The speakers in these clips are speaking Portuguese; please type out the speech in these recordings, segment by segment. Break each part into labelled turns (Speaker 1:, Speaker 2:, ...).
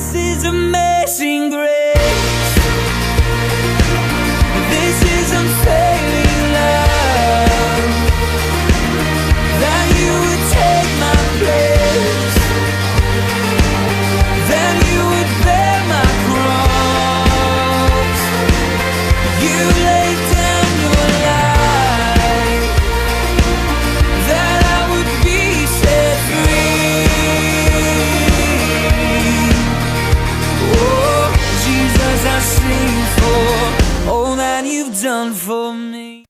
Speaker 1: This is amazing grace. This is unfailing love. That you would take my place. That you would bear my cross. You laid down your life. That I would be set free. Oh, Jesus, I sing for all that you've done for me.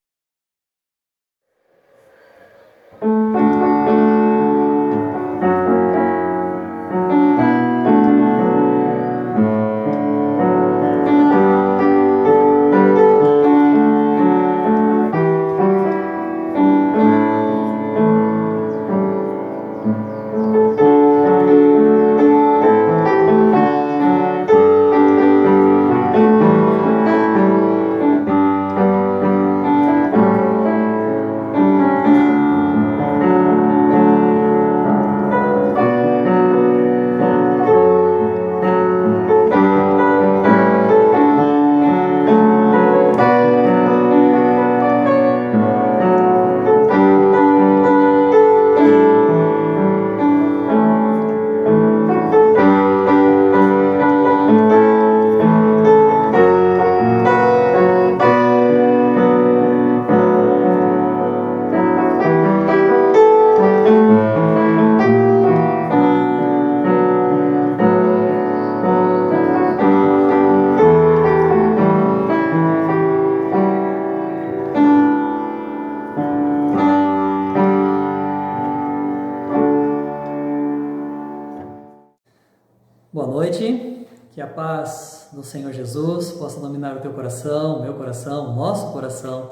Speaker 2: Boa noite, que a paz do Senhor Jesus possa dominar o teu coração, o meu coração, o nosso coração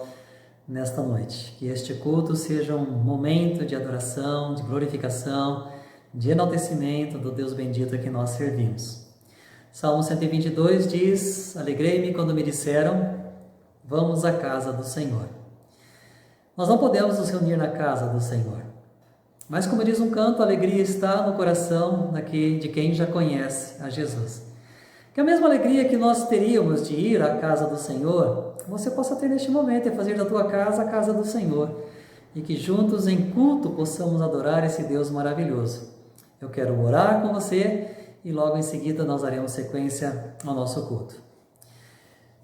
Speaker 2: nesta noite. Que este culto seja um momento de adoração, de glorificação, de enaltecimento do Deus bendito a que nós servimos. Salmo 122 diz: Alegrei-me quando me disseram, vamos à casa do Senhor. Nós não podemos nos reunir na casa do Senhor. Mas como diz um canto, a alegria está no coração de quem já conhece a Jesus. Que a mesma alegria que nós teríamos de ir à casa do Senhor, você possa ter neste momento e fazer da tua casa a casa do Senhor. E que juntos em culto possamos adorar esse Deus maravilhoso. Eu quero orar com você e logo em seguida nós daremos sequência ao nosso culto.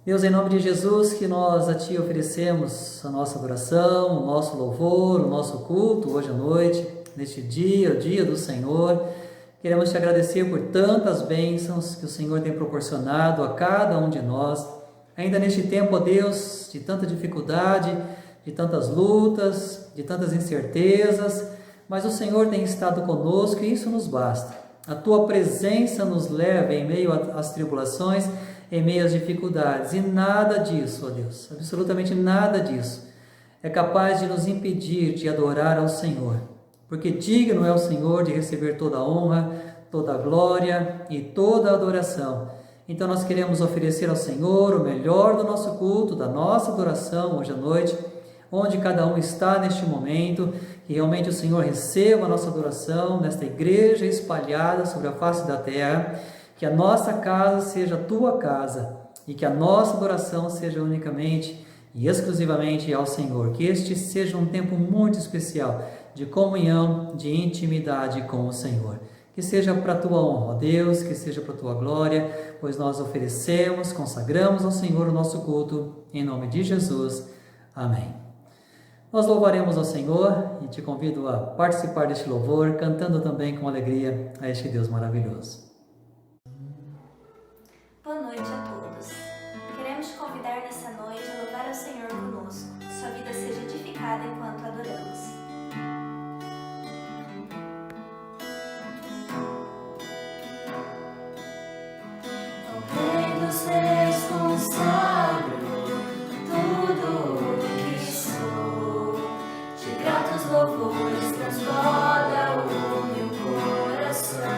Speaker 2: Deus, em nome de Jesus, que nós a Ti oferecemos a nossa adoração, o nosso louvor, o nosso culto hoje à noite, neste dia, o dia do Senhor. Queremos Te agradecer por tantas bênçãos que o Senhor tem proporcionado a cada um de nós. Ainda neste tempo, ó Deus, de tanta dificuldade, de tantas lutas, de tantas incertezas, mas o Senhor tem estado conosco e isso nos basta. A Tua presença nos leva em meio às tribulações, em meio às dificuldades, e nada disso, ó Deus, absolutamente nada disso, é capaz de nos impedir de adorar ao Senhor, porque digno é o Senhor de receber toda a honra, toda a glória e toda a adoração. Então nós queremos oferecer ao Senhor o melhor do nosso culto, da nossa adoração hoje à noite, onde cada um está neste momento, que realmente o Senhor receba a nossa adoração nesta igreja espalhada sobre a face da terra. Que a nossa casa seja a Tua casa e que a nossa adoração seja unicamente e exclusivamente ao Senhor. Que este seja um tempo muito especial de comunhão, de intimidade com o Senhor. Que seja para a Tua honra, ó Deus, que seja para a Tua glória, pois nós oferecemos, consagramos ao Senhor o nosso culto, em nome de Jesus. Amém. Nós louvaremos ao Senhor e te convido a participar deste louvor, cantando também com alegria a este Deus maravilhoso.
Speaker 3: Boa noite a todos. Queremos te convidar nessa noite a louvar ao Senhor conosco. Sua vida seja edificada enquanto adoramos.
Speaker 4: Ao Rei dos Reis consagro tudo o que sou. De gratos louvores transborda o meu coração.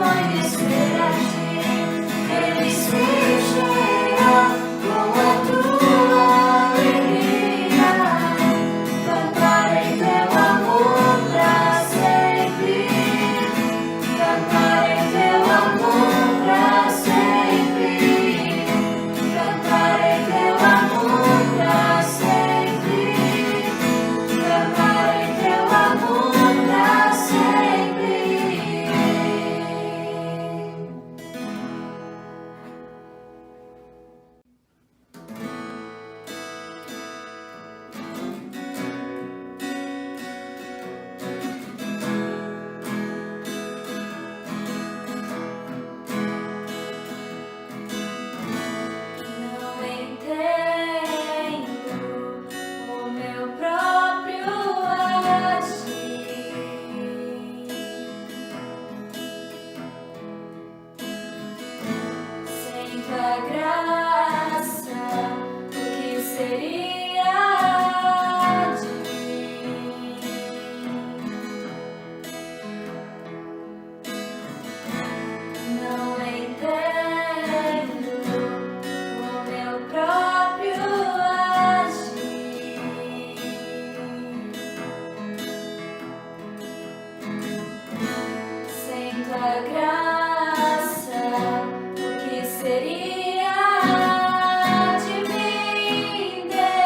Speaker 4: Conhecer a ti, Ele se seria de mim? Não entendo o meu próprio agir. Sem tua graça, o que seria de mim, Deus?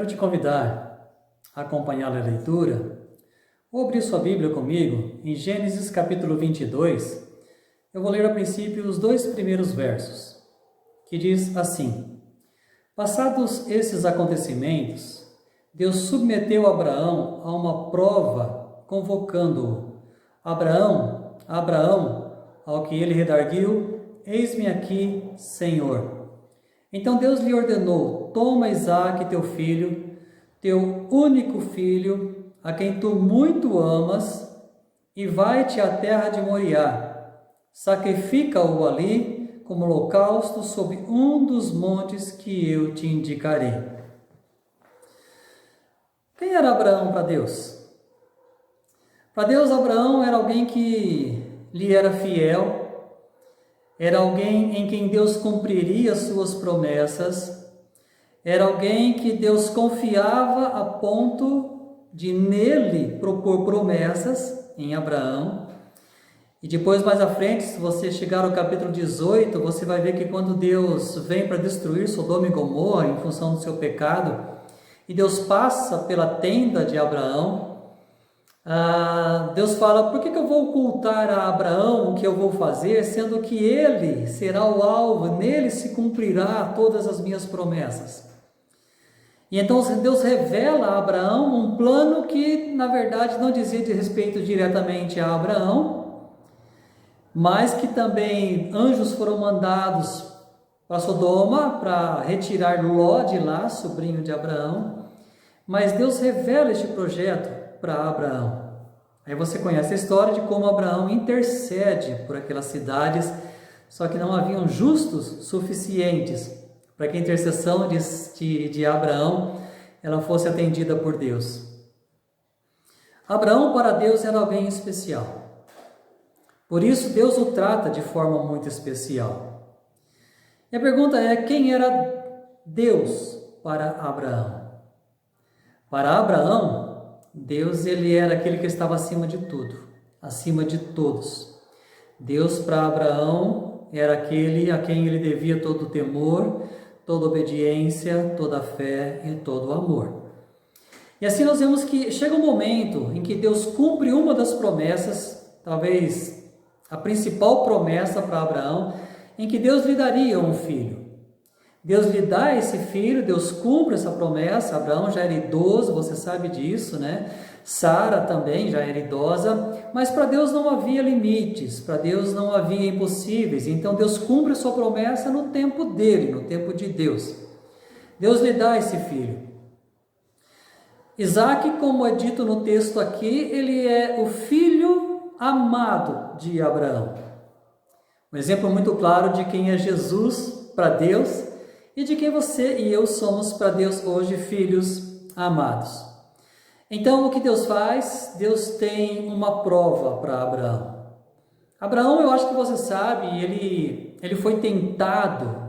Speaker 2: te convidar a acompanhar a leitura, ou abrir sua Bíblia comigo em Gênesis capítulo 22. Eu vou ler a princípio os 2 primeiros versos, que diz assim: Passados esses acontecimentos, Deus submeteu Abraão a uma prova, convocando-o. Abraão, Abraão, ao que ele redarguiu: Eis-me aqui, Senhor. Então Deus lhe ordenou: Toma Isaque, teu filho, teu único filho, a quem tu muito amas, e vai-te à terra de Moriá. Sacrifica-o ali como holocausto sobre um dos montes que eu te indicarei. Quem era Abraão para Deus? Para Deus, Abraão era alguém que lhe era fiel, era alguém em quem Deus cumpriria suas promessas, era alguém que Deus confiava a ponto de nele propor promessas em Abraão. E depois, mais à frente, se você chegar ao capítulo 18, você vai ver que quando Deus vem para destruir Sodoma e Gomorra em função do seu pecado, e Deus passa pela tenda de Abraão, Deus fala: por que eu vou ocultar a Abraão o que eu vou fazer, sendo que ele será o alvo, nele se cumprirá todas as minhas promessas. E então Deus revela a Abraão um plano que, na verdade, não dizia de respeito diretamente a Abraão, mas que também anjos foram mandados para Sodoma para retirar Ló de lá, sobrinho de Abraão. Mas Deus revela este projeto para Abraão. Aí você conhece a história de como Abraão intercede por aquelas cidades, só que não haviam justos suficientes para que a intercessão de Abraão ela fosse atendida por Deus. Abraão para Deus era alguém especial. Por isso, Deus o trata de forma muito especial. E a pergunta é: quem era Deus para Abraão? Para Abraão, Deus ele era aquele que estava acima de tudo, acima de todos. Deus para Abraão era aquele a quem ele devia todo o temor, toda obediência, toda a fé e todo o amor. E assim nós vemos que chega um momento em que Deus cumpre uma das promessas, talvez a principal promessa para Abraão, em que Deus lhe daria um filho. Deus lhe dá esse filho, Deus cumpre essa promessa. Abraão já era idoso, você sabe disso, né? Sara também já era idosa, mas para Deus não havia limites, para Deus não havia impossíveis. Então Deus cumpre a sua promessa no tempo dele, no tempo de Deus. Deus lhe dá esse filho. Isaque, como é dito no texto aqui, ele é o filho amado de Abraão. Um exemplo muito claro de quem é Jesus para Deus e de quem você e eu somos para Deus hoje, filhos amados. Então, o que Deus faz? Deus tem uma prova para Abraão. Abraão, eu acho que você sabe, ele foi testado,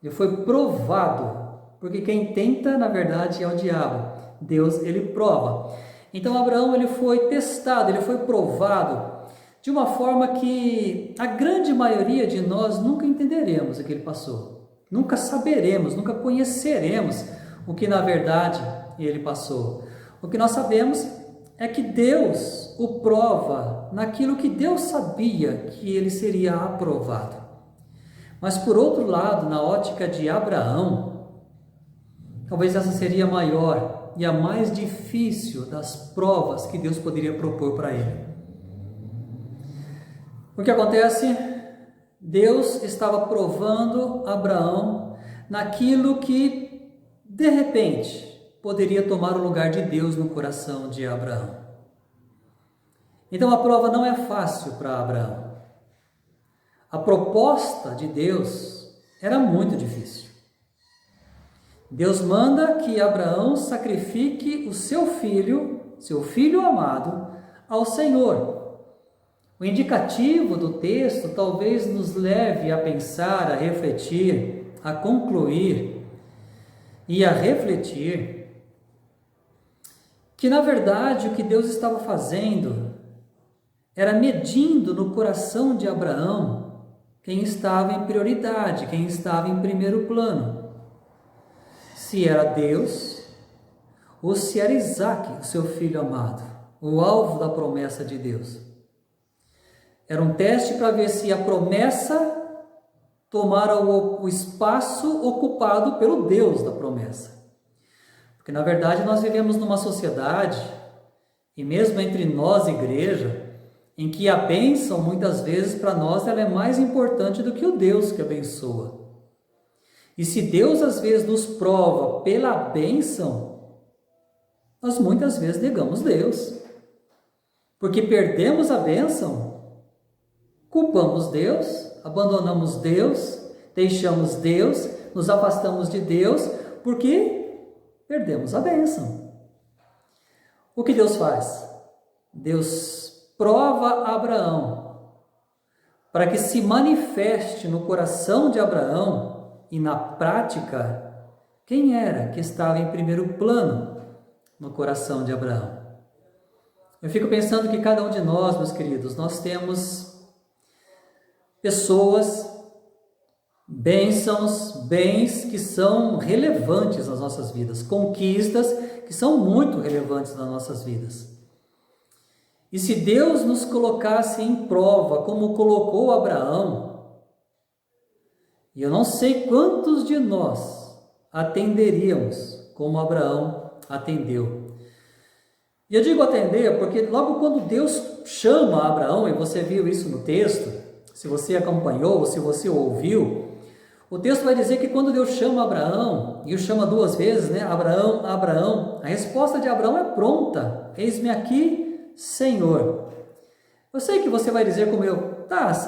Speaker 2: ele foi provado, porque quem tenta, na verdade, é o diabo. Deus, ele prova. Então Abraão ele foi testado, ele foi provado de uma forma que a grande maioria de nós nunca entenderemos o que ele passou. Nunca saberemos, nunca conheceremos o que na verdade ele passou. O que nós sabemos é que Deus o prova naquilo que Deus sabia que ele seria aprovado. Mas por outro lado, na ótica de Abraão, talvez essa seria a maior e a mais difícil das provas que Deus poderia propor para ele. O que acontece? Deus estava provando Abraão naquilo que, de repente, poderia tomar o lugar de Deus no coração de Abraão. Então a prova não é fácil para Abraão. A proposta de Deus era muito difícil. Deus manda que Abraão sacrifique o seu filho amado, ao Senhor. O indicativo do texto talvez nos leve a pensar, a refletir, a concluir e a refletir que, na verdade, o que Deus estava fazendo era medindo no coração de Abraão quem estava em prioridade, quem estava em primeiro plano. se era Deus ou se era Isaque, o seu filho amado, o alvo da promessa de Deus. Era um teste para ver se a promessa tomara o espaço ocupado pelo Deus da promessa. Porque, na verdade, nós vivemos numa sociedade, e mesmo entre nós, igreja, em que a bênção, muitas vezes, para nós, ela é mais importante do que o Deus que abençoa. E se Deus, às vezes, nos prova pela bênção, nós muitas vezes negamos Deus. Porque perdemos a bênção, culpamos Deus, abandonamos Deus, deixamos Deus, nos afastamos de Deus, porque perdemos a bênção. O que Deus faz? Deus prova Abraão, para que se manifeste no coração de Abraão e na prática, quem era que estava em primeiro plano no coração de Abraão. Eu fico pensando que cada um de nós, meus queridos, nós temos pessoas, bênçãos, bens que são relevantes nas nossas vidas, conquistas que são muito relevantes nas nossas vidas. E se Deus nos colocasse em prova, como colocou Abraão, e eu não sei quantos de nós atenderíamos como Abraão atendeu. E eu digo atender porque logo quando Deus chama Abraão, e você viu isso no texto, se você acompanhou ou se você ouviu, o texto vai dizer que quando Deus chama Abraão, e o chama duas vezes, né? Abraão, Abraão, a resposta de Abraão é pronta: eis-me aqui, Senhor. Eu sei que você vai dizer como eu,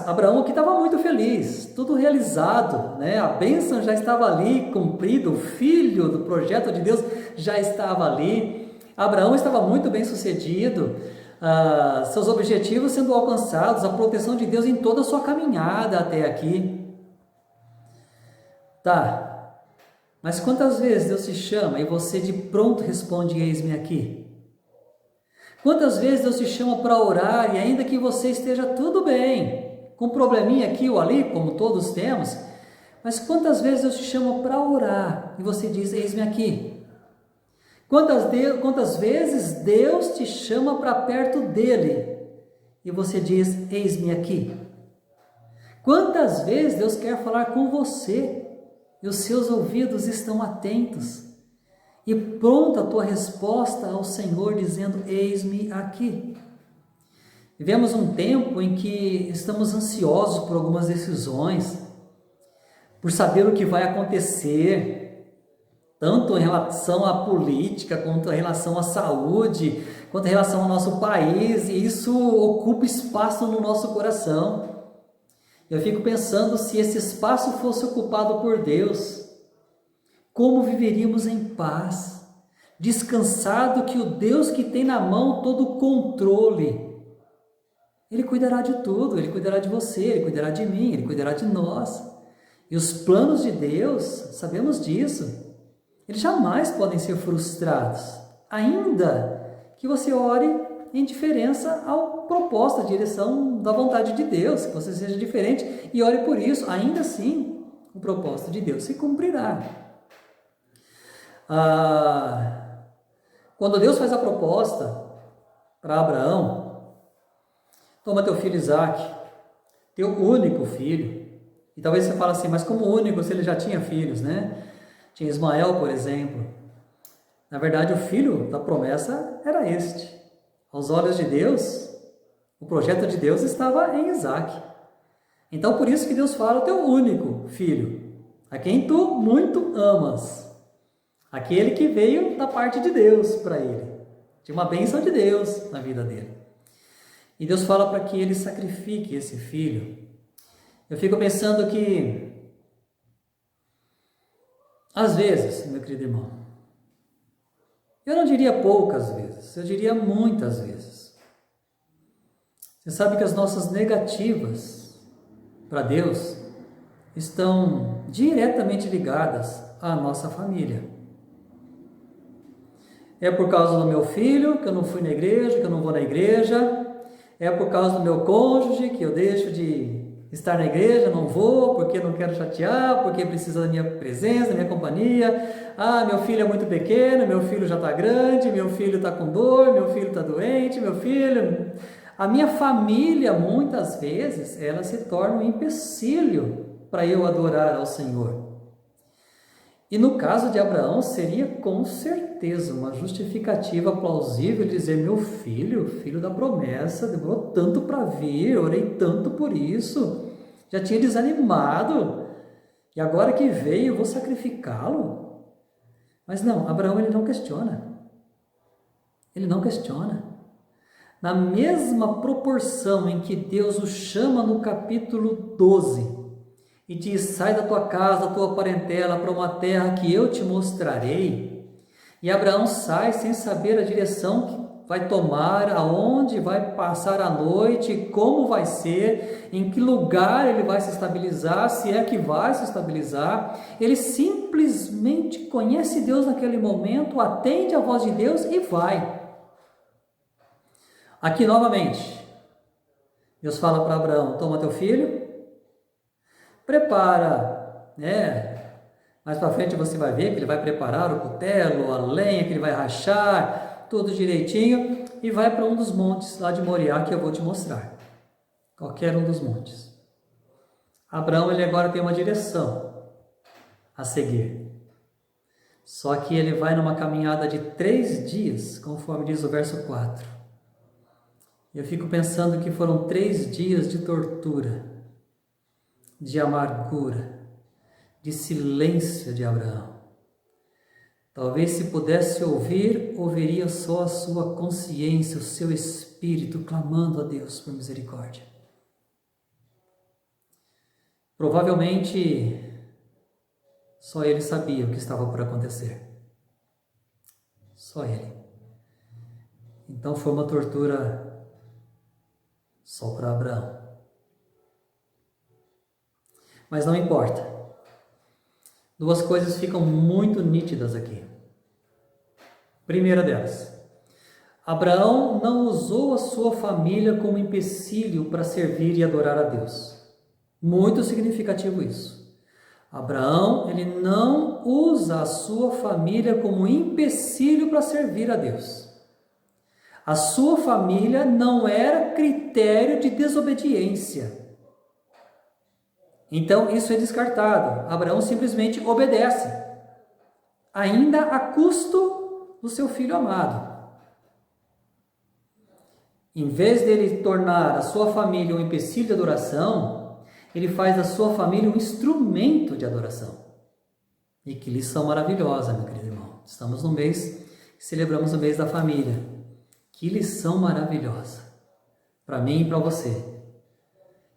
Speaker 2: Abraão aqui estava muito feliz, tudo realizado, né? A bênção já estava ali, cumprido, o filho do projeto de Deus já estava ali, Abraão estava muito bem sucedido, seus objetivos sendo alcançados, a proteção de Deus em toda a sua caminhada até aqui. Mas quantas vezes Deus te chama e você de pronto responde: eis-me aqui? Quantas vezes Deus te chama para orar e ainda que você esteja tudo bem, com um probleminha aqui ou ali, como todos temos, mas quantas vezes Deus te chama para orar e você diz: eis-me aqui? Quantas vezes Deus te chama para perto dele e você diz: eis-me aqui? Quantas vezes Deus quer falar com você e os seus ouvidos estão atentos e pronta a tua resposta ao Senhor dizendo: eis-me aqui? Vivemos um tempo em que estamos ansiosos por algumas decisões, por saber o que vai acontecer, tanto em relação à política, quanto em relação à saúde, quanto em relação ao nosso país, e isso ocupa espaço no nosso coração. Eu fico pensando, se esse espaço fosse ocupado por Deus, como viveríamos em paz, descansado que o Deus que tem na mão todo o controle, Ele cuidará de tudo, Ele cuidará de você, Ele cuidará de mim, Ele cuidará de nós. E os planos de Deus, sabemos disso, eles jamais podem ser frustrados, ainda que você ore em diferença à proposta, à direção da vontade de Deus, que você seja diferente e ore por isso, ainda assim o propósito de Deus se cumprirá. Quando Deus faz a proposta para Abraão: toma teu filho Isaque, teu único filho, e talvez você fale assim, mas como único se ele já tinha filhos, né? Tinha Ismael, por exemplo. Na verdade, o filho da promessa era este. Aos olhos de Deus, o projeto de Deus estava em Isaque. Então, por isso que Deus fala: teu único filho, a quem tu muito amas. Aquele que veio da parte de Deus para ele. Tinha uma bênção de Deus na vida dele. E Deus fala para que ele sacrifique esse filho. Eu fico pensando que, às vezes, meu querido irmão, eu não diria poucas vezes, eu diria muitas vezes, você sabe que as nossas negativas para Deus estão diretamente ligadas à nossa família. É por causa do meu filho que eu não fui na igreja, que eu não vou na igreja, é por causa do meu cônjuge que eu deixo de estar na igreja, não vou, porque não quero chatear, porque precisa da minha presença, da minha companhia. Ah, meu filho é muito pequeno, meu filho já está grande, meu filho está com dor, meu filho está doente, meu filho... A minha família, muitas vezes, ela se torna um empecilho para eu adorar ao Senhor. E no caso de Abraão, seria com certeza uma justificativa plausível dizer: meu filho, filho da promessa, demorou tanto para vir, orei tanto por isso, já tinha desanimado, e agora que veio, eu vou sacrificá-lo? Mas não, Abraão ele não questiona. Ele não questiona. Na mesma proporção em que Deus o chama no capítulo 12 e diz: sai da tua casa, da tua parentela, para uma terra que eu te mostrarei, e Abraão sai sem saber a direção que vai tomar, aonde vai passar a noite, como vai ser, em que lugar ele vai se estabilizar, se é que vai se estabilizar. Ele simplesmente conhece Deus naquele momento, atende a voz de Deus e vai. Aqui novamente, Deus fala para Abraão: toma teu filho, prepara, mais para frente você vai ver que ele vai preparar o cutelo, a lenha que ele vai rachar, tudo direitinho, e vai para um dos montes lá de Moriá que eu vou te mostrar. Qualquer um dos montes. Abraão ele agora tem uma direção a seguir. Só que ele vai numa caminhada de 3 dias, conforme diz o verso 4. Eu fico pensando que foram 3 dias de tortura, de amargura, de silêncio de Abraão. Talvez se pudesse ouvir, ouviria só a sua consciência, o seu espírito clamando a Deus por misericórdia. Provavelmente só ele sabia o que estava por acontecer. Só ele. Então foi uma tortura só para Abraão. Mas não importa. 2 coisas ficam muito nítidas aqui. Primeira delas, Abraão não usou a sua família como empecilho para servir e adorar a Deus. Muito significativo isso. Abraão, ele não usa a sua família como empecilho para servir a Deus. A sua família não era critério de desobediência. Então isso é descartado. Abraão simplesmente obedece, ainda a custo do seu filho amado. Em vez dele tornar a sua família um empecilho de adoração, ele faz da sua família um instrumento de adoração. E que lição maravilhosa, meu querido irmão. Estamos no mês, celebramos o mês da família. Que lição maravilhosa para mim e para você.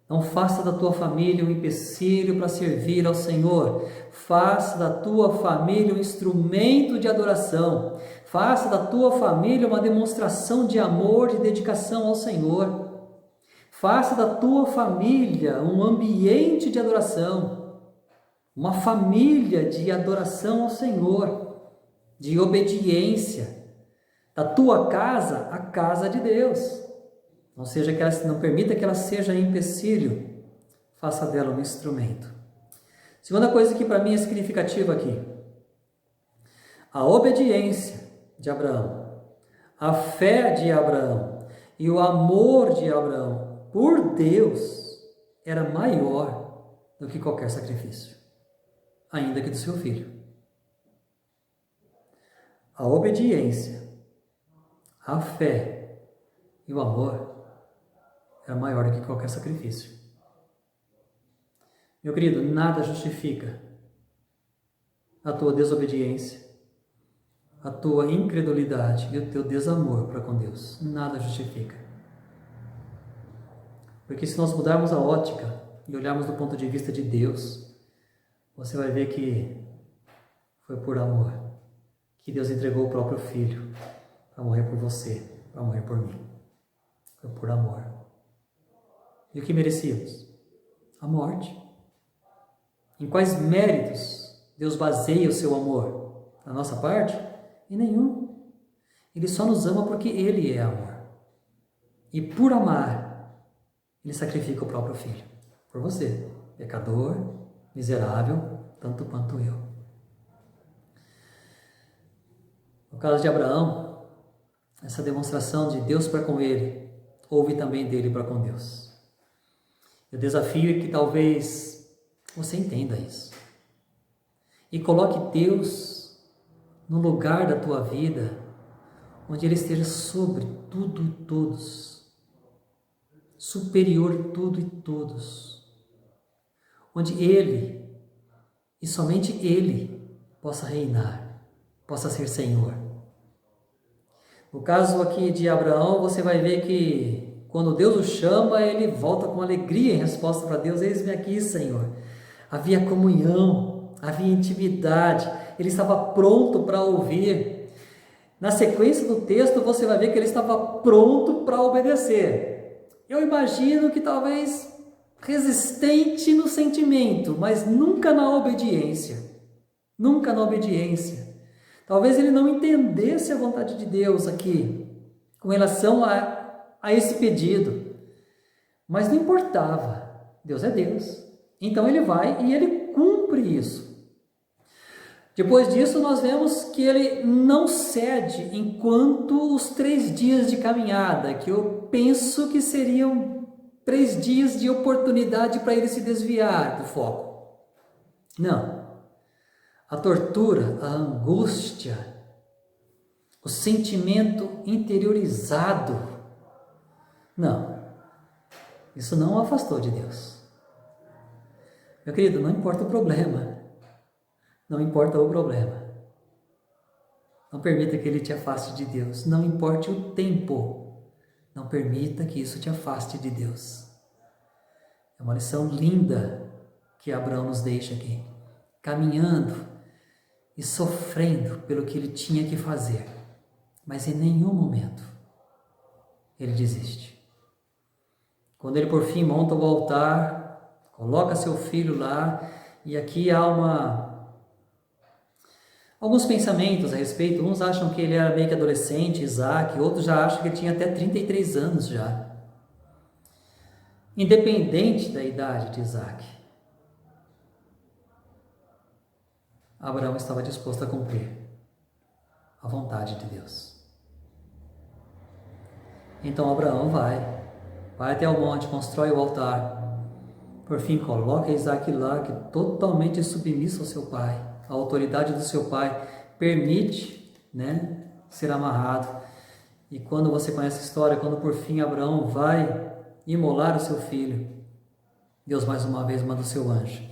Speaker 2: Não faça da tua família um empecilho para servir ao Senhor. Faça da tua família um instrumento de adoração. Faça da tua família uma demonstração de amor, de dedicação ao Senhor. Faça da tua família um ambiente de adoração. Uma família de adoração ao Senhor, de obediência. Da tua casa, a casa de Deus. Não permita que ela seja empecilho. Faça dela um instrumento. Segunda coisa que para mim é significativa aqui. A obediência de Abraão, a fé de Abraão e o amor de Abraão por Deus era maior do que qualquer sacrifício, ainda que do seu filho. A obediência, a fé e o amor era maior do que qualquer sacrifício. Meu querido, nada justifica a tua desobediência, a tua incredulidade e o teu desamor para com Deus. Nada justifica. Porque se nós mudarmos a ótica e olharmos do ponto de vista de Deus, você vai ver que foi por amor que Deus entregou o próprio Filho para morrer por você, para morrer por mim. Foi por amor. E o que merecíamos? A morte. Em quais méritos Deus baseia o seu amor? Da nossa parte? Em nenhum. Ele só nos ama porque Ele é amor. E por amar, Ele sacrifica o próprio Filho. por você, pecador, miserável, tanto quanto eu. No caso de Abraão, essa demonstração de Deus para com ele, houve também dele para com Deus. E o desafio é que talvez você entenda isso. E coloque Deus no lugar da tua vida, onde Ele esteja sobre tudo e todos, superior a tudo e todos, onde Ele, e somente Ele, possa reinar, possa ser Senhor. No caso aqui de Abraão, você vai ver que quando Deus o chama, ele volta com alegria em resposta para Deus: eis-me aqui, Senhor. Havia comunhão, havia intimidade, ele estava pronto para ouvir. Na sequência do texto, você vai ver que ele estava pronto para obedecer. Eu imagino que talvez resistente no sentimento, mas nunca na obediência. Nunca na obediência. Talvez ele não entendesse a vontade de Deus aqui, com relação a esse pedido. Mas não importava, Deus é Deus. Então ele vai e ele cumpre isso. Depois disso, nós vemos que ele não cede enquanto os 3 dias de caminhada, que eu penso que seriam 3 dias de oportunidade para ele se desviar do foco. Não. A tortura, a angústia, o sentimento interiorizado, não. Isso não o afastou de Deus. Meu querido, não importa o problema. Não importa o problema. Não permita que ele te afaste de Deus. Não importe o tempo. Não permita que isso te afaste de Deus. É uma lição linda que Abraão nos deixa aqui. Caminhando e sofrendo pelo que ele tinha que fazer. Mas em nenhum momento ele desiste. Quando ele por fim monta o altar, coloca seu filho lá, e aqui há alguns pensamentos a respeito. Uns acham que ele era meio que adolescente, Isaac, outros já acham que ele tinha até 33 anos já. Independente da idade de Isaac, Abraão estava disposto a cumprir a vontade de Deus. Então Abraão vai até o monte, constrói o altar, por fim coloca Isaac lá, que totalmente submisso ao seu pai. A autoridade do seu pai permite, ser amarrado. E quando você conhece a história, quando por fim Abraão vai imolar o seu filho, Deus mais uma vez manda o seu anjo,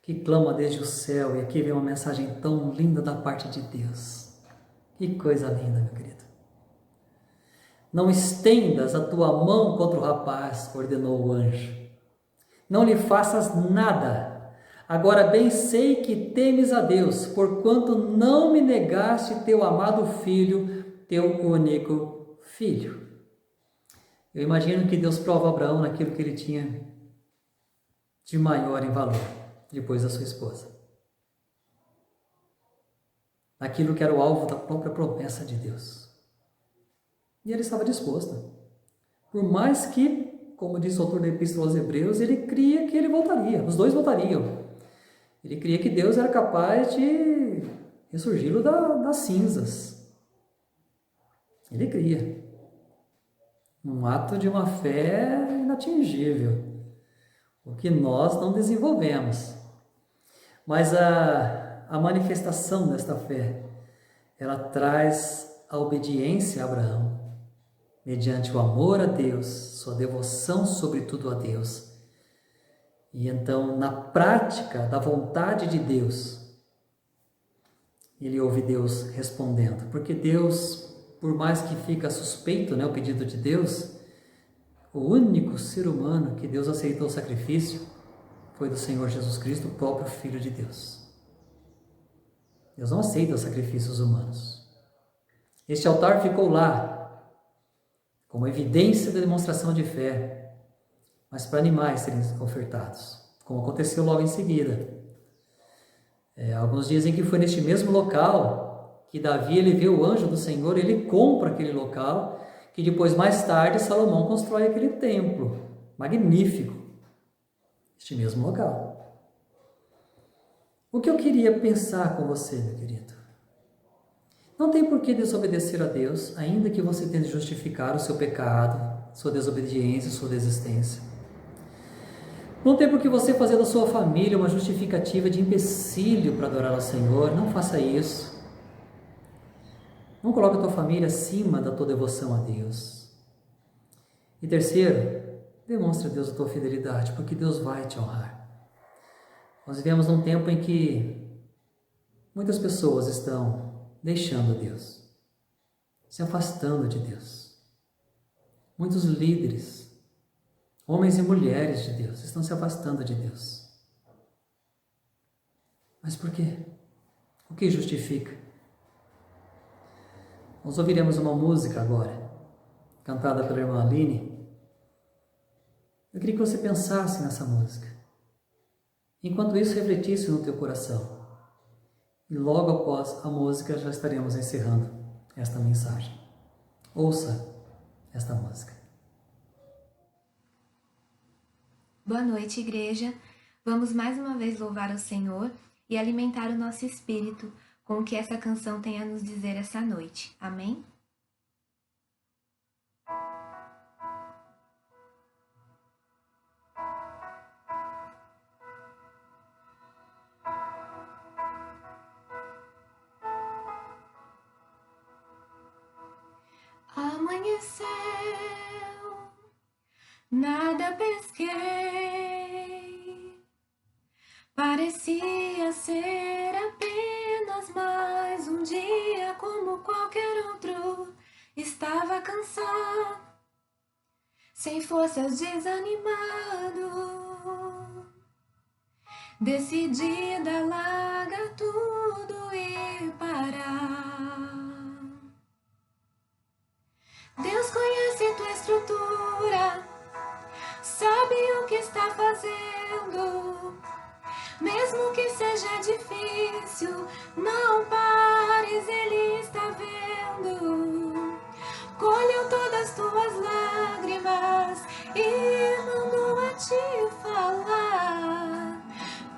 Speaker 2: que clama desde o céu. E aqui vem uma mensagem tão linda da parte de Deus. Que coisa linda, meu querido. Não estendas a tua mão contra o rapaz, ordenou o anjo. Não lhe faças nada. Agora bem sei que temes a Deus, porquanto não me negaste teu amado filho, teu único filho. Eu imagino que Deus prova Abraão naquilo que ele tinha de maior em valor, depois da sua esposa. Naquilo que era o alvo da própria promessa de Deus. E ele estava disposto. Por mais que, como diz o autor da Epístola aos Hebreus, ele cria que ele voltaria, os dois voltariam. Ele cria que Deus era capaz de ressurgi-lo das cinzas. Ele cria. Um ato de uma fé inatingível, o que nós não desenvolvemos. Mas a manifestação desta fé, ela traz a obediência a Abraão, mediante o amor a Deus, sua devoção sobretudo a Deus. E então, na prática da vontade de Deus, ele ouve Deus respondendo. Porque Deus, por mais que fica suspeito, o pedido de Deus, o único ser humano que Deus aceitou o sacrifício foi do Senhor Jesus Cristo, o próprio Filho de Deus. Deus não aceita os sacrifícios humanos. Este altar ficou lá, como evidência da demonstração de fé, mas para animais serem ofertados, como aconteceu logo em seguida. Alguns dizem que foi neste mesmo local que Davi ele vê o anjo do Senhor, ele compra aquele local, que depois, mais tarde, Salomão constrói aquele templo magnífico, este mesmo local. O que eu queria pensar com você, meu querido? Não tem por que desobedecer a Deus, ainda que você tente justificar o seu pecado, sua desobediência, sua desistência. Não tem por que você fazer da sua família uma justificativa de empecilho para adorar ao Senhor. Não faça isso. Não coloque a tua família acima da tua devoção a Deus. E terceiro, demonstre a Deus a tua fidelidade, porque Deus vai te honrar. Nós vivemos num tempo em que muitas pessoas estão deixando Deus, se afastando de Deus. Muitos líderes, homens e mulheres de Deus, estão se afastando de Deus. Mas por quê? O que justifica? Nós ouviremos uma música agora, cantada pela irmã Aline. Eu queria que você pensasse nessa música. Enquanto isso, refletisse no teu coração. E logo após a música, já estaremos encerrando esta mensagem. Ouça esta música.
Speaker 5: Boa noite, igreja. Vamos mais uma vez louvar ao Senhor e alimentar o nosso espírito com o que essa canção tem a nos dizer essa noite. Amém? Amanheceu, nada pesquei, parecia ser apenas mais um dia como qualquer outro. Estava cansado, sem forças, desanimado, decidida a largar tudo e parar. Deus conhece tua estrutura, sabe o que está fazendo. Mesmo que seja difícil, não pares, Ele está vendo. Colheu todas as tuas lágrimas e mandou a te falar.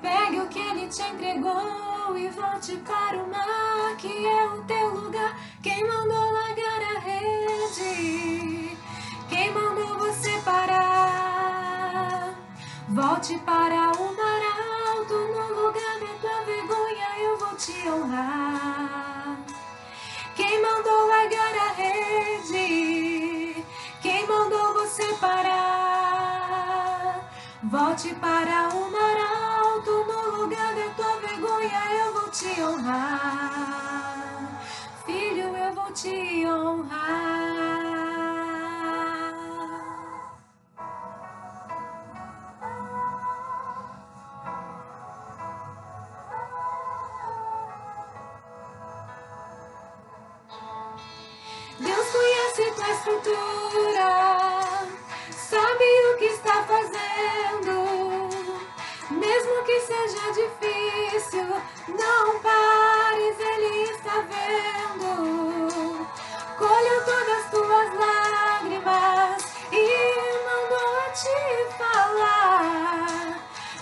Speaker 5: Pegue o que Ele te entregou e volte para o mar, que é o teu lugar. Quem mandou largar a rede? Quem mandou você parar? Volte para o mar alto, no lugar da tua vergonha eu vou te honrar. Quem mandou largar a rede? Quem mandou você parar? Volte para o mar alto, no lugar da tua vergonha eu vou te honrar. Filho, eu vou te honrar. Deus conhece tua estrutura, sabe o que está fazendo. Mesmo que seja difícil, não pares, Ele está vendo. Colheu todas as tuas lágrimas e mandou a te falar.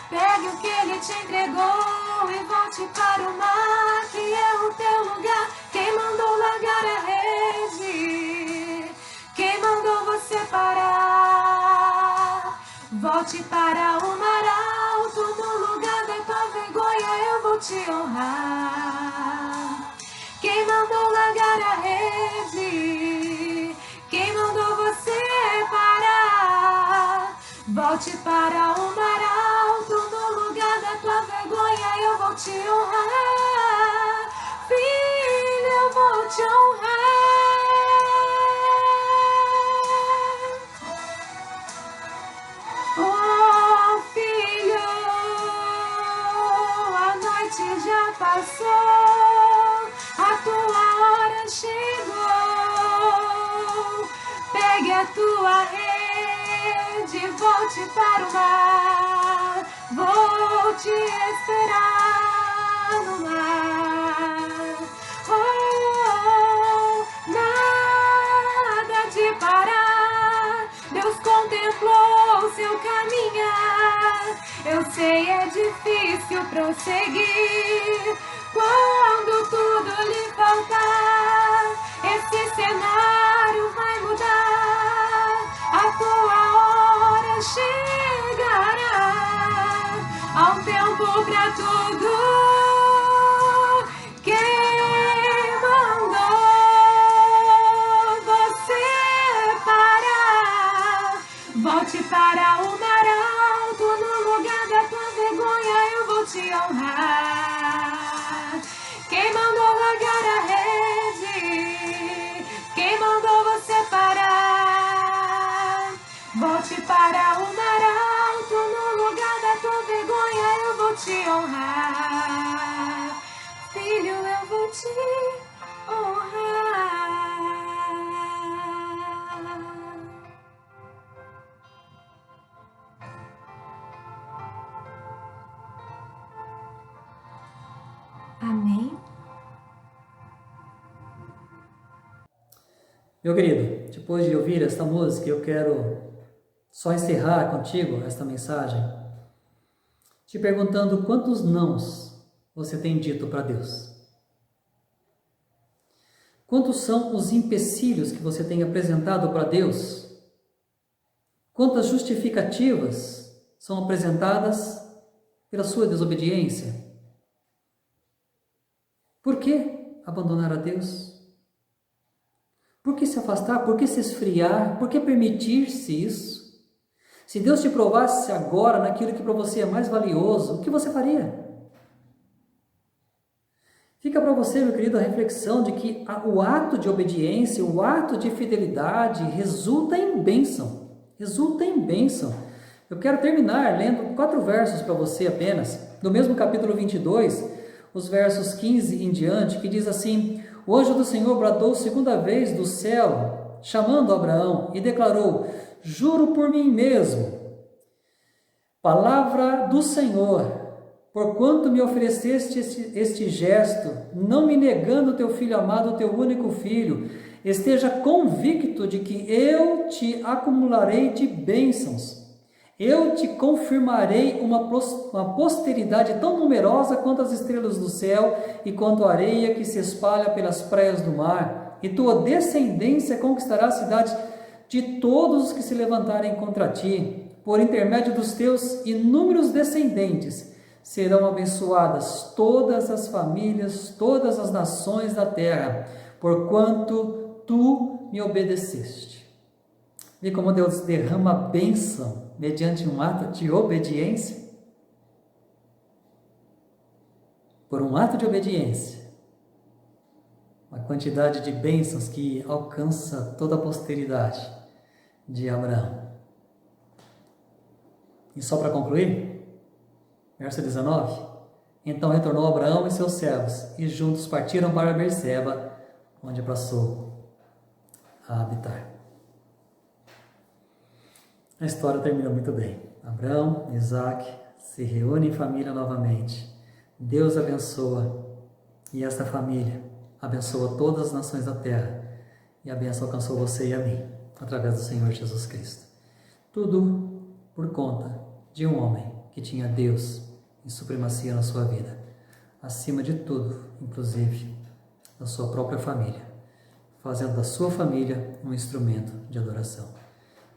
Speaker 5: Pegue o que Ele te entregou e volte para o mar, que é o teu lugar. Quem mandou largar a rede? Quem mandou você parar? Volte para o mar alto, no lugar da tua vergonha eu vou te honrar. Quem mandou largar a rede? Quem mandou você parar? Volte para o mar alto, no lugar da tua vergonha eu vou te honrar. Filho, eu vou te honrar. Oh, filho, a noite já passou, a tua hora chegou. Pegue a tua rede, volte para o mar. Vou te esperar no mar. Oh, nada de parar. Deus contemplou seu caminhar. Eu sei, é difícil prosseguir quando tudo lhe faltar. Esse cenário vai mudar, a tua hora chegará. Há um tempo pra tudo. Quem mandou você parar? Volte para o mar alto, no lugar da tua vergonha eu vou te honrar. Quem mandou largar a rede? Quem mandou você parar? Volte para o mar alto, no lugar da tua vergonha eu vou te honrar. Filho, eu vou te honrar. Amém?
Speaker 2: Meu querido, depois de ouvir esta música, eu quero só encerrar contigo esta mensagem te perguntando quantos nãos você tem dito para Deus. Quantos são os empecilhos que você tem apresentado para Deus? Quantas justificativas são apresentadas pela sua desobediência? Por que abandonar a Deus? Por que se afastar? Por que se esfriar? Por que permitir-se isso? Se Deus te provasse agora naquilo que para você é mais valioso, o que você faria? Fica para você, meu querido, a reflexão de que o ato de obediência, o ato de fidelidade resulta em bênção. Resulta em bênção. Eu quero terminar lendo 4 versos para você apenas, no mesmo capítulo 22, os versos 15 em diante, que diz assim: o anjo do Senhor bradou segunda vez do céu, chamando Abraão, e declarou: juro por mim mesmo, palavra do Senhor, porquanto me ofereceste este gesto, não me negando teu filho amado, teu único filho, esteja convicto de que eu te acumularei de bênçãos. Eu te confirmarei uma posteridade tão numerosa quanto as estrelas do céu e quanto a areia que se espalha pelas praias do mar. E tua descendência conquistará a cidade de todos os que se levantarem contra ti. Por intermédio dos teus inúmeros descendentes serão abençoadas todas as famílias, todas as nações da terra, porquanto tu me obedeceste. Vê como Deus derrama bênção mediante um ato de obediência? Por um ato de obediência, uma quantidade de bênçãos que alcança toda a posteridade de Abraão. E só para concluir, verso 19: então retornou Abraão e seus servos, e juntos partiram para Berseba, onde passou a habitar. A história termina muito bem. Abraão e Isaac se reúnem em família novamente. Deus abençoa, e esta família abençoa todas as nações da terra, e a bênção alcançou você e a mim, através do Senhor Jesus Cristo. Tudo por conta de um homem que tinha Deus em supremacia na sua vida, acima de tudo, inclusive da sua própria família, fazendo da sua família um instrumento de adoração.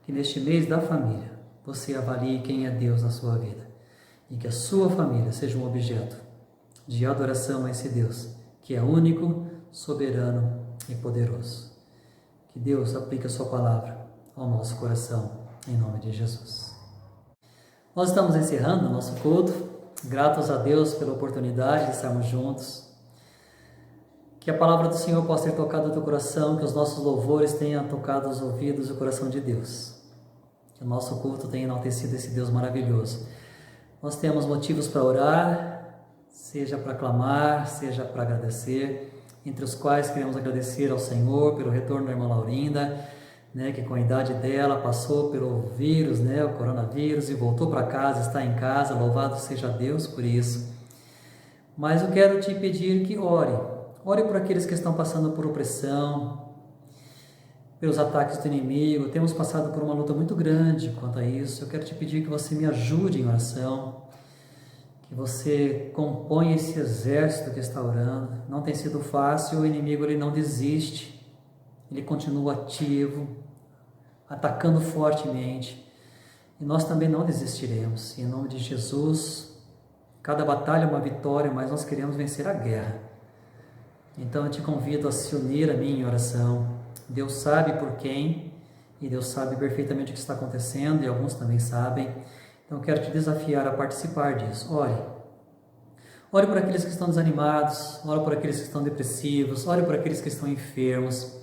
Speaker 2: Que neste mês da família você avalie quem é Deus na sua vida e que a sua família seja um objeto de adoração a esse Deus que é único, soberano e poderoso. Que Deus aplique a sua palavra ao nosso coração, em nome de Jesus. Nós estamos encerrando o nosso culto, gratos a Deus pela oportunidade de estarmos juntos. Que a palavra do Senhor possa ter tocado o teu coração, que os nossos louvores tenham tocado os ouvidos e o coração de Deus. Que o nosso culto tenha enaltecido esse Deus maravilhoso. Nós temos motivos para orar, seja para clamar, seja para agradecer, entre os quais queremos agradecer ao Senhor pelo retorno da irmã Laurinda, que com a idade dela passou pelo vírus, o coronavírus, e voltou para casa, está em casa, louvado seja Deus por isso. Mas eu quero te pedir que ore por aqueles que estão passando por opressão, pelos ataques do inimigo, temos passado por uma luta muito grande quanto a isso. Eu quero te pedir que você me ajude em oração, que você componha esse exército que está orando. Não tem sido fácil, o inimigo ele não desiste, ele continua ativo, atacando fortemente, e nós também não desistiremos. Em nome de Jesus, cada batalha é uma vitória, mas nós queremos vencer a guerra. Então eu te convido a se unir a mim em oração. Deus sabe por quem, e Deus sabe perfeitamente o que está acontecendo, e alguns também sabem. Então eu quero te desafiar a participar disso. Ore. Ore por aqueles que estão desanimados, ore por aqueles que estão depressivos, ore por aqueles que estão enfermos,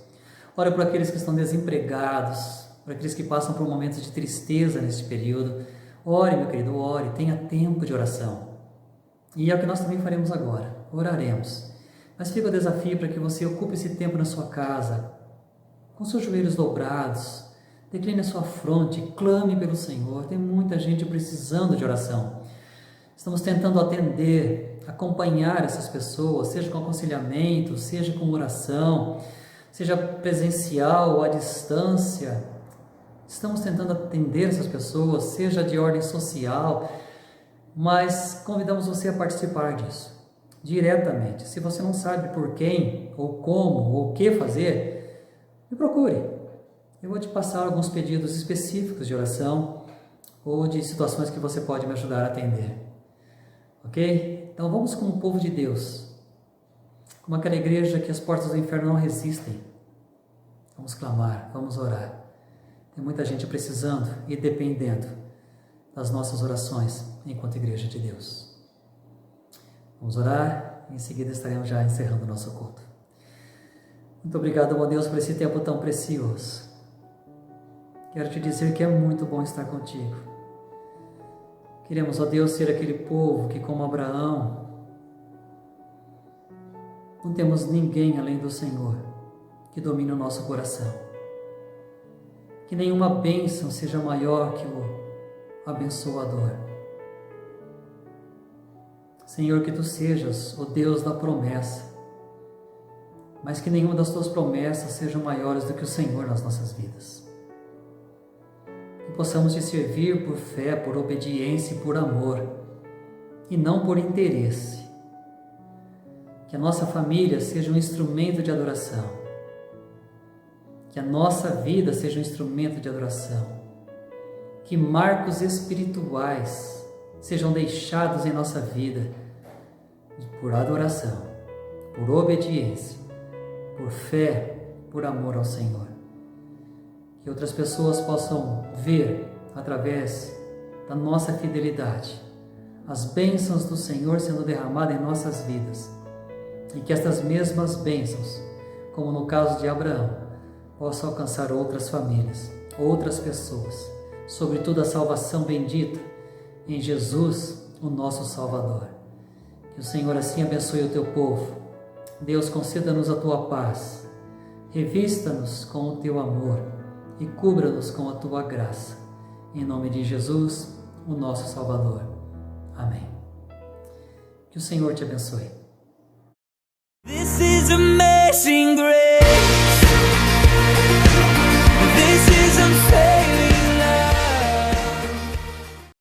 Speaker 2: ore por aqueles que estão desempregados, por aqueles que passam por momentos de tristeza neste período. Ore, meu querido, ore, tenha tempo de oração. E é o que nós também faremos agora, oraremos. Mas fica o desafio para que você ocupe esse tempo na sua casa, com seus joelhos dobrados, decline a sua fronte, clame pelo Senhor. Tem muita gente precisando de oração. Estamos tentando atender, acompanhar essas pessoas, seja com aconselhamento, seja com oração, seja presencial ou à distância. Estamos tentando atender essas pessoas, seja de ordem social, mas convidamos você a participar disso, diretamente. Se você não sabe por quem, ou como, ou o que fazer, me procure. Eu vou te passar alguns pedidos específicos de oração ou de situações que você pode me ajudar a atender. Ok? Então vamos com o povo de Deus, como aquela igreja que as portas do inferno não resistem. Vamos clamar, vamos orar. Tem muita gente precisando e dependendo das nossas orações enquanto igreja de Deus. Vamos orar e em seguida estaremos já encerrando o nosso culto. Muito obrigado, meu Deus, por esse tempo tão precioso. Quero te dizer que é muito bom estar contigo. Queremos, ó Deus, ser aquele povo que, como Abraão, não temos ninguém além do Senhor que domine o nosso coração. Que nenhuma bênção seja maior que o abençoador. Senhor, que Tu sejas o Deus da promessa, mas que nenhuma das Tuas promessas sejam maiores do que o Senhor nas nossas vidas. Que possamos Te servir por fé, por obediência e por amor, e não por interesse. Que a nossa família seja um instrumento de adoração. Que a nossa vida seja um instrumento de adoração. Que marcos espirituais sejam deixados em nossa vida por adoração, por obediência, por fé, por amor ao Senhor. Que outras pessoas possam ver, através da nossa fidelidade, as bênçãos do Senhor sendo derramadas em nossas vidas. E que estas mesmas bênçãos, como no caso de Abraão, possam alcançar outras famílias, outras pessoas, sobretudo a salvação bendita em Jesus, o nosso Salvador. Que o Senhor assim abençoe o Teu povo. Deus, conceda-nos a Tua paz, revista-nos com o Teu amor e cubra-nos com a Tua graça. Em nome de Jesus, o nosso Salvador. Amém. Que o Senhor te abençoe.